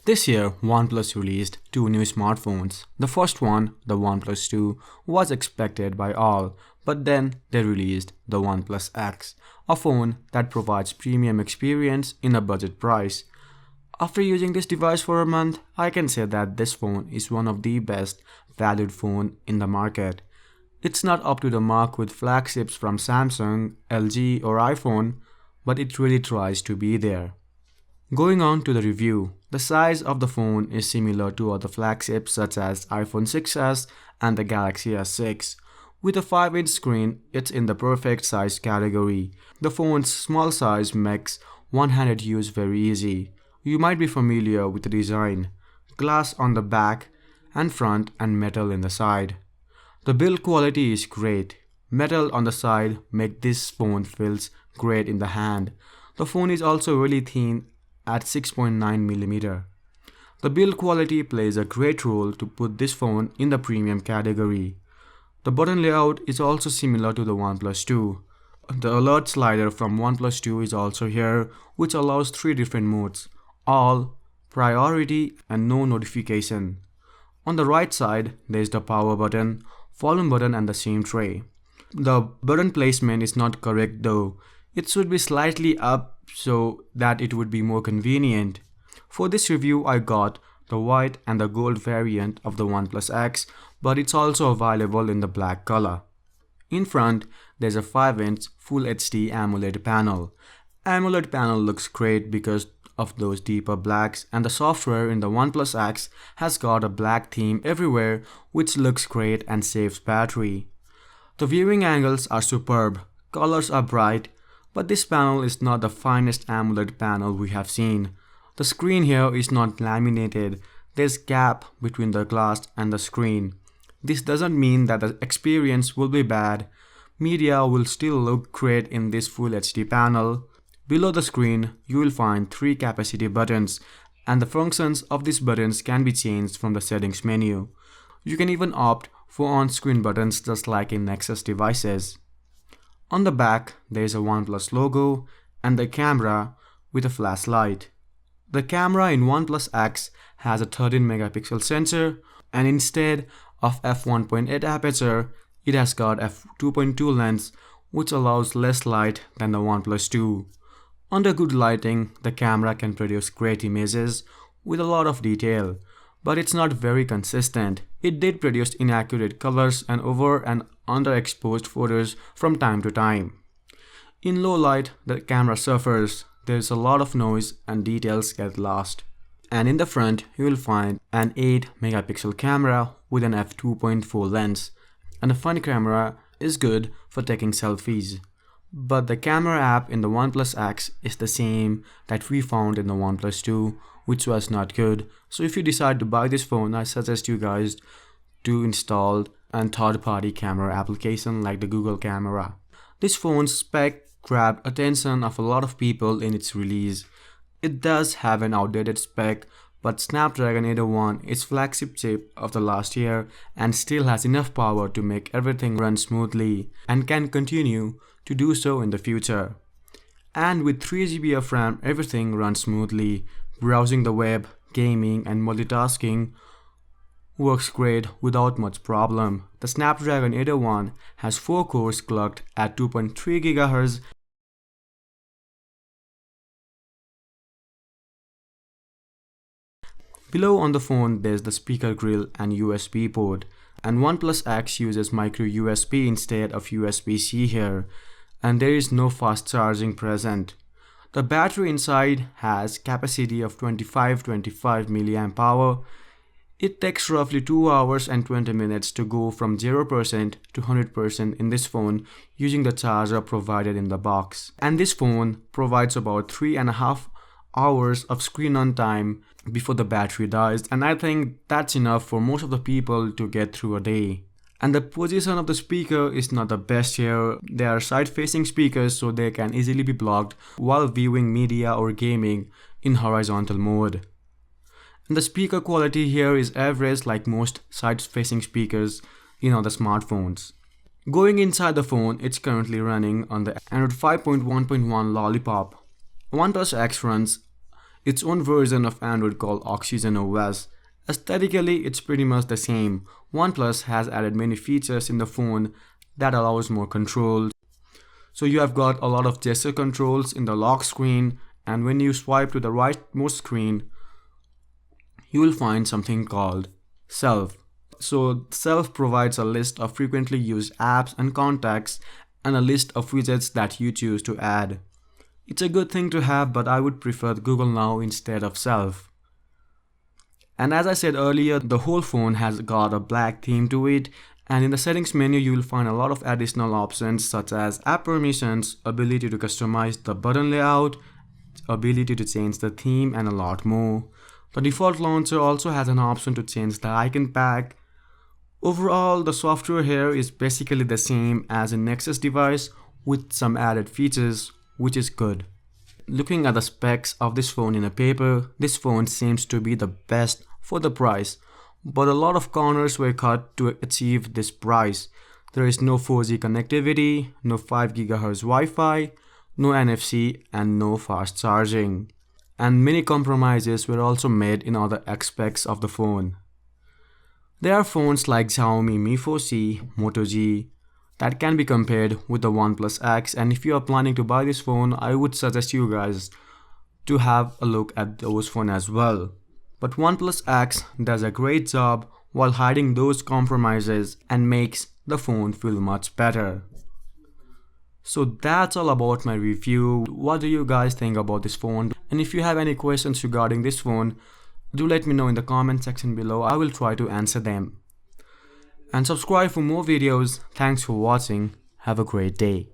This year, OnePlus released two new smartphones. The first one, the OnePlus 2, was expected by all, but then they released the OnePlus X, a phone that provides premium experience in a budget price. After using this device for a month, I can say that this phone is one of the best valued phone in the market. It's not up to the mark with flagships from Samsung, LG or iPhone, but it really tries to be there. Going on to the review, the size of the phone is similar to other flagships such as iPhone 6s and the Galaxy S6. With a 5-inch screen, it's in the perfect size category. The phone's small size makes one-handed use very easy. You might be familiar with the design, glass on the back and front and metal in the side. The build quality is great. Metal on the side make this phone feels great in the hand. The phone is also really thin at 6.9mm. The build quality plays a great role to put this phone in the premium category. The button layout is also similar to the OnePlus 2. The alert slider from OnePlus 2 is also here, which allows 3 different modes: all, priority and no notification. On the right side, there is the power button, volume button and the same tray. The button placement is not correct though. It should be slightly up so that it would be more convenient. For this review I got the white and the gold variant of the OnePlus X, but it's also available in the black color. In front, there's a 5-inch Full HD AMOLED panel. AMOLED panel looks great because of those deeper blacks, and the software in the OnePlus X has got a black theme everywhere, which looks great and saves battery. The viewing angles are superb, colors are bright, but this panel is not the finest AMOLED panel we have seen. The screen here is not laminated. There's gap between the glass and the screen. This doesn't mean that the experience will be bad. Media will still look great in this Full HD panel. Below the screen, you will find 3 capacitive buttons, and the functions of these buttons can be changed from the settings menu. You can even opt for on-screen buttons just like in Nexus devices. On the back, there is a OnePlus logo and the camera with a flashlight. The camera in OnePlus X has a 13-megapixel sensor, and instead of f1.8 aperture, it has got f2.2 lens, which allows less light than the OnePlus 2. Under good lighting, the camera can produce great images with a lot of detail, but it's not very consistent. It did produce inaccurate colors and over and underexposed photos from time to time. In low light, the camera suffers. There's a lot of noise and details get lost. And in the front, you will find an 8-megapixel camera with an f2.4 lens, and the front camera is good for taking selfies. But the camera app in the OnePlus X is the same that we found in the OnePlus 2, which was not good. So if you decide to buy this phone, I suggest you guys to install a third-party camera application like the Google Camera. This phone's spec grabbed attention of a lot of people in its release. It does have an outdated spec, but Snapdragon 801 is flagship chip of the last year and still has enough power to make everything run smoothly and can continue to do so in the future. And with 3GB of RAM, everything runs smoothly. Browsing the web, gaming and multitasking works great without much problem. The Snapdragon 801 has 4 cores clocked at 2.3 GHz. Below on the phone, there's the speaker grill and USB port, and OnePlus X uses micro USB instead of USB-C here, and there is no fast charging present. The battery inside has capacity of 25 mAh. It takes roughly 2 hours and 20 minutes to go from 0% to 100% in this phone using the charger provided in the box. And this phone provides about 3.5 hours of screen on time before the battery dies, and I think that's enough for most of the people to get through a day. And the position of the speaker is not the best here. They are side-facing speakers, so they can easily be blocked while viewing media or gaming in horizontal mode. And the speaker quality here is average like most side-facing speakers in other smartphones. Going inside the phone, it's currently running on the Android 5.1.1 Lollipop. OnePlus X runs its own version of Android called Oxygen OS. Aesthetically, it's pretty much the same. OnePlus has added many features in the phone that allows more control. So you have got a lot of gesture controls in the lock screen, and when you swipe to the rightmost screen, you will find something called Self. So Self provides a list of frequently used apps and contacts and a list of widgets that you choose to add. It's a good thing to have, but I would prefer Google Now instead of Self. And as I said earlier, the whole phone has got a black theme to it, and in the settings menu you will find a lot of additional options such as app permissions, ability to customize the button layout, ability to change the theme, and a lot more. The default launcher also has an option to change the icon pack. Overall, the software here is basically the same as in Nexus device with some added features, which is good. Looking at the specs of this phone in a paper, this phone seems to be the best for the price, but a lot of corners were cut to achieve this price. There is no 4G connectivity, no 5 GHz Wi-Fi, no NFC, and no fast charging. And many compromises were also made in other aspects of the phone. There are phones like Xiaomi Mi 4C, Moto G that can be compared with the OnePlus X, and if you are planning to buy this phone, I would suggest you guys to have a look at those phones as well. But OnePlus X does a great job while hiding those compromises and makes the phone feel much better. So that's all about my review. What do you guys think about this phone? And if you have any questions regarding this phone, do let me know in the comment section below. I will try to answer them. And subscribe for more videos. Thanks for watching. Have a great day.